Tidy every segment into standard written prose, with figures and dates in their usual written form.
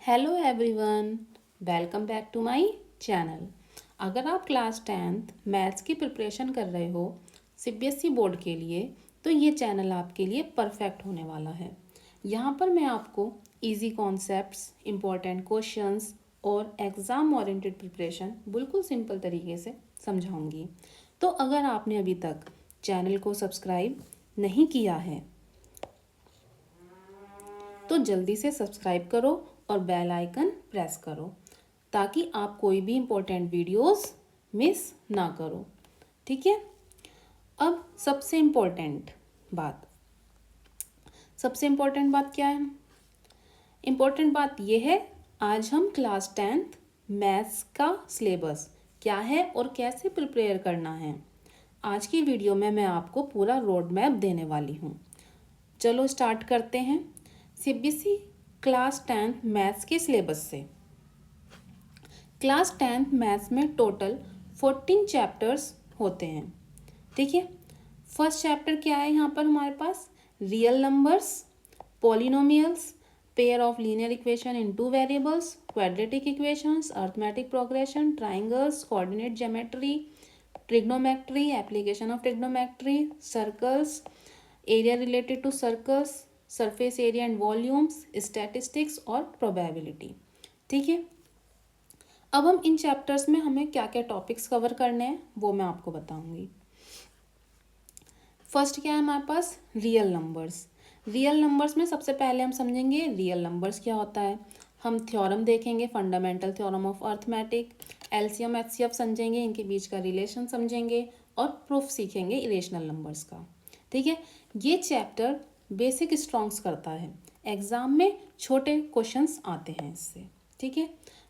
Hello everyone, welcome back to my channel. अगर आप class 10th maths की preparation कर रहे हो सीबीएसई बोर्ड के लिए तो ये चैनल आपके लिए परफेक्ट होने वाला है। यहाँ पर मैं आपको इजी कॉन्सेप्ट्स, इम्पोर्टेंट क्वेश्चंस और एग्ज़ाम ओरिएंटेड प्रिपरेशन बिल्कुल सिंपल तरीके से समझाऊंगी। तो अगर आपने अभी तक चैनल को सब्सक्राइब नहीं किया है तो जल्दी से सब्सक्राइब करो और बेल आइकन प्रेस करो ताकि आप कोई भी इम्पोर्टेंट वीडियोस मिस ना करो। ठीक है। अब सबसे इम्पोर्टेंट बात क्या है? इम्पोर्टेंट बात यह है, आज हम क्लास 10th मैथ्स का सिलेबस क्या है और कैसे प्रिपेयर करना है, आज की वीडियो में मैं आपको पूरा रोड मैप देने वाली हूँ। चलो स्टार्ट करते हैं सीबीएसई क्लास 10th मैथ्स के सिलेबस से। क्लास 10th मैथ्स में टोटल 14 चैप्टर्स होते हैं। ठीक है। फर्स्ट चैप्टर क्या है यहाँ पर हमारे पास? Real numbers, polynomials, pair of linear equation in two variables, quadratic equations, arithmetic progression, triangles, coordinate geometry, trigonometry, application of trigonometry, circles, area related to circles, surface area and volumes, statistics और probability. ठीक है। अब हम इन chapters में हमें क्या क्या topics cover करने हैं वो मैं आपको बताऊंगी। फर्स्ट क्या है हमारे पास? Real numbers. रियल नंबर्स में सबसे पहले हम समझेंगे रियल नंबर्स क्या होता है। हम थ्योरम देखेंगे, fundamental theorem of arithmetic, LCM HCF समझेंगे, इनके बीच का रिलेशन समझेंगे और प्रूफ सीखेंगे इरेशनल नंबर्स का। ठीक है। ये चैप्टर बेसिक स्ट्रॉन्ग्स करता है, एग्जाम में छोटे क्वेश्चंस आते हैं इससे। ठीक है।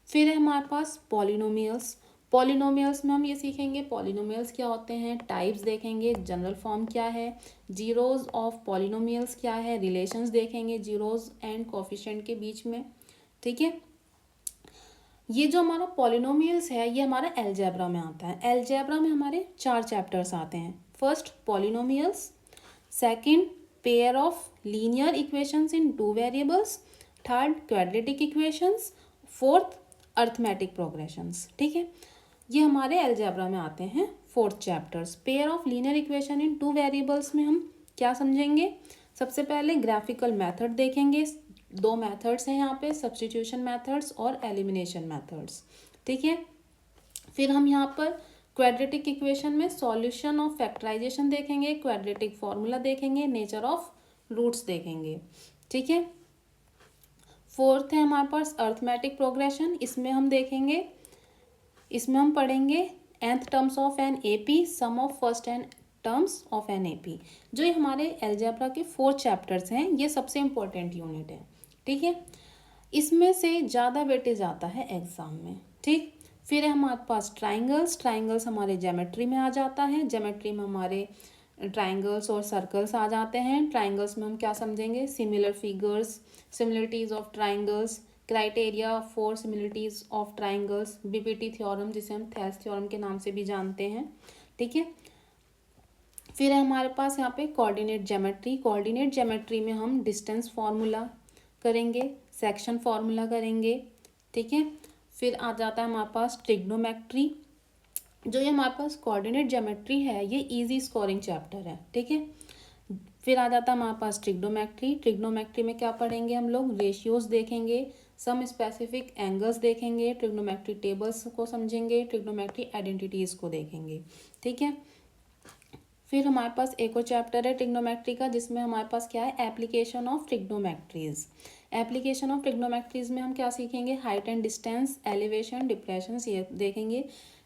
फिर है हमारे पास पॉलिनोमियल्स। पॉलिनोमियल्स में हम ये सीखेंगे पॉलिनोमियल्स क्या होते हैं, टाइप्स देखेंगे, जनरल फॉर्म क्या है, जीरोज ऑफ पॉलिनोमियल्स क्या है, रिलेशंस देखेंगे जीरोज एंड कोफिशिएंट के बीच में। ठीक है। ये जो हमारा पॉलिनोमियल्स है ये हमारा अलजेब्रा में आता है। अलजेब्रा में हमारे 4 चैप्टर्स आते हैं। First polynomials, second pair of linear equations in two variables, third quadratic equations, fourth arithmetic progressions. ठीक है। ये हमारे अलजेब्रा में आते हैं 4th chapters. Pair of linear equation in two variables में हम क्या समझेंगे? सबसे पहले ग्राफिकल मेथड देखेंगे। 2 मेथड्स हैं यहाँ पे, सब्स्टिट्यूशन मेथड्स और एलिमिनेशन मेथड्स। ठीक है। फिर हम यहाँ पर क्वाड्रेटिक इक्वेशन में सॉल्यूशन ऑफ फैक्टराइजेशन देखेंगे, क्वाड्रेटिक फॉर्मूला देखेंगे, नेचर ऑफ रूट्स देखेंगे। ठीक है। फोर्थ है हमारे पास अर्थमेटिक प्रोग्रेशन। इसमें हम पढ़ेंगे nth terms of an AP, sum of first n terms of an AP. जो ये हमारे अलजेब्रा के 4 चैप्टर्स हैं, ये सबसे इम्पोर्टेंट यूनिट है। ठीक है। इसमें से ज़्यादा वेटेज आता है एग्जाम में। ठीक। फिर है हमारे पास ट्राइंगल्स। ट्राइंगल्स हमारे ज्योमेट्री में आ जाता है। ज्योमेट्री में हमारे ट्राइंगल्स और सर्कल्स आ जाते हैं। ट्राइंगल्स में हम क्या समझेंगे? Similar figures, similarities of triangles, criteria for similarities of triangles, BPT theorem जिसे हम थेल्स थ्योरम के नाम से भी जानते हैं। ठीक है। फिर है हमारे पास यहाँ पे कोऑर्डिनेट ज्योमेट्री। कोऑर्डिनेट ज्योमेट्री में हम डिस्टेंस फार्मूला करेंगे, सेक्शन फार्मूला करेंगे। ठीक है। फिर आ जाता है हमारे पास ट्रिग्नोमेट्री। जो ये हमारे पास कोऑर्डिनेट ज्योमेट्री है ये इजी स्कोरिंग चैप्टर है। ठीक है। फिर आ जाता है हमारे पास ट्रिग्नोमेट्री। ट्रिग्नोमेट्री में क्या पढ़ेंगे हम लोग? रेशियोज देखेंगे, सम स्पेसिफिक एंगल्स देखेंगे, ट्रिग्नोमेट्री टेबल्स को समझेंगे, ट्रिग्नोमेट्री आइडेंटिटीज को देखेंगे। ठीक है। फिर हमारे पास एक और चैप्टर है ट्रिग्नोमेट्री का जिसमें हमारे पास क्या है? Application of trigonometries. Application of trigonometries में हम क्या सीखेंगे? Height and distance, elevation, depression, ये देखेंगे।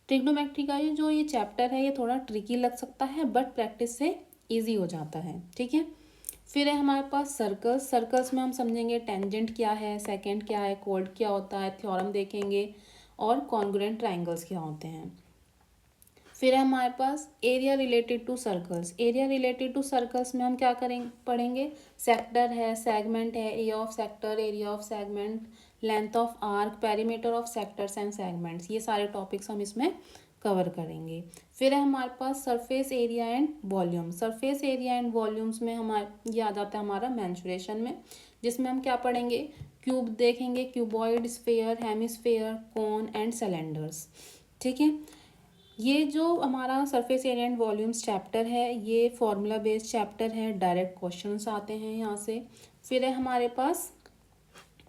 ट्रिग्नोमेट्री का ये चैप्टर है ये थोड़ा ट्रिकी लग सकता है बट प्रैक्टिस से ईजी हो जाता है। ठीक है। फिर है हमारे पास सर्कल्स। सर्कल्स में हम समझेंगे टेंजेंट क्या है, सेकेंड क्या है, कोड क्या होता है, थ्योरम देखेंगे और कॉन्ग्रुएंट ट्राइंगल्स क्या होते हैं। फिर है हमारे पास area related to circles. Area related to circles में हम क्या पढ़ेंगे? सेक्टर है, सेगमेंट है, area of sector, area of segment, length of arc, perimeter of sectors and segments, ये सारे टॉपिक्स हम इसमें कवर करेंगे। फिर है हमारे पास surface area and volume. Surface area and volumes में हमारे ये आ जाता है हमारा मेंसुरेशन में, जिसमें हम क्या पढ़ेंगे? क्यूब देखेंगे, cuboid, sphere, hemisphere, cone and cylinders. ठीक है, ये जो हमारा surface area and volumes chapter है ये फॉर्मूला बेस्ड चैप्टर है, डायरेक्ट क्वेश्चंस आते हैं यहाँ से। फिर है हमारे पास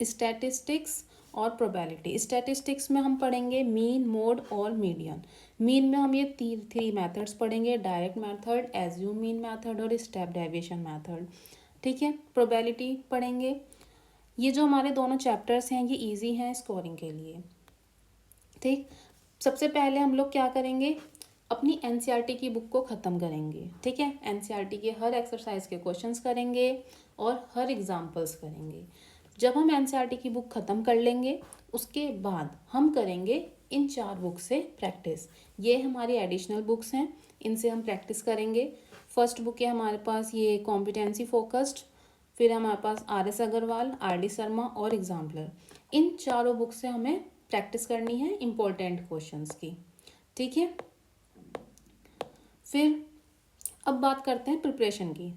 स्टैटिस्टिक्स और प्रोबेबिलिटी। स्टैटिस्टिक्स में हम पढ़ेंगे मीन, मोड और मीडियन। मीन में हम ये थ्री मेथड्स पढ़ेंगे, direct method, assume mean method और स्टेप डेविएशन मेथड। ठीक है, प्रोबेबिलिटी पढ़ेंगे। ये जो हमारे दोनों चैप्टर्स हैं ये इजी हैं स्कोरिंग के लिए। ठीक, सबसे पहले हम लोग क्या करेंगे, अपनी एनसीईआरटी की बुक को ख़त्म करेंगे। ठीक है, एनसीईआरटी के हर एक्सरसाइज के क्वेश्चंस करेंगे और हर एग्जाम्पल्स करेंगे। जब हम एनसीईआरटी की बुक ख़त्म कर लेंगे उसके बाद हम करेंगे इन 4 बुक से प्रैक्टिस। ये हमारी एडिशनल बुक्स हैं, इनसे हम प्रैक्टिस करेंगे। फर्स्ट बुक है हमारे पास ये कॉम्पिटेंसी फोकस्ड, फिर हमारे पास RS अग्रवाल, RD शर्मा और एग्जाम्पलर। इन चारों बुक से हमें प्रैक्टिस करनी है इम्पोर्टेंट क्वेश्चंस की। ठीक है, फिर अब बात करते हैं प्रिपरेशन की।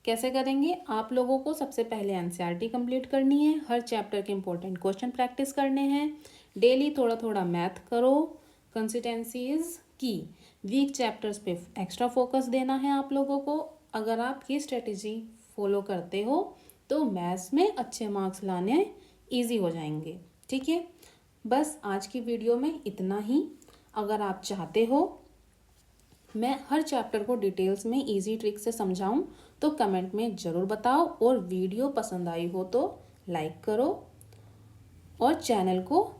कैसे करेंगे, आप लोगों को सबसे पहले एनसीईआरटी कंप्लीट करनी है, हर चैप्टर के इम्पोर्टेंट क्वेश्चन प्रैक्टिस करने हैं, डेली थोड़ा थोड़ा मैथ करो, कंसिस्टेंसी इज की, वीक चैप्टर्स पे एक्स्ट्रा फोकस देना है आप लोगों को। अगर आप ये स्ट्रेटेजी फॉलो करते हो तो मैथ्स में अच्छे मार्क्स लाने ईजी हो जाएंगे। ठीक है, बस आज की वीडियो में इतना ही। अगर आप चाहते हो मैं हर चैप्टर को डिटेल्स में इजी ट्रिक से समझाऊं तो कमेंट में ज़रूर बताओ, और वीडियो पसंद आई हो तो लाइक करो और चैनल को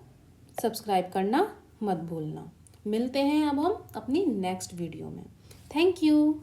सब्सक्राइब करना मत भूलना। मिलते हैं अब हम अपनी नेक्स्ट वीडियो में। Thank you.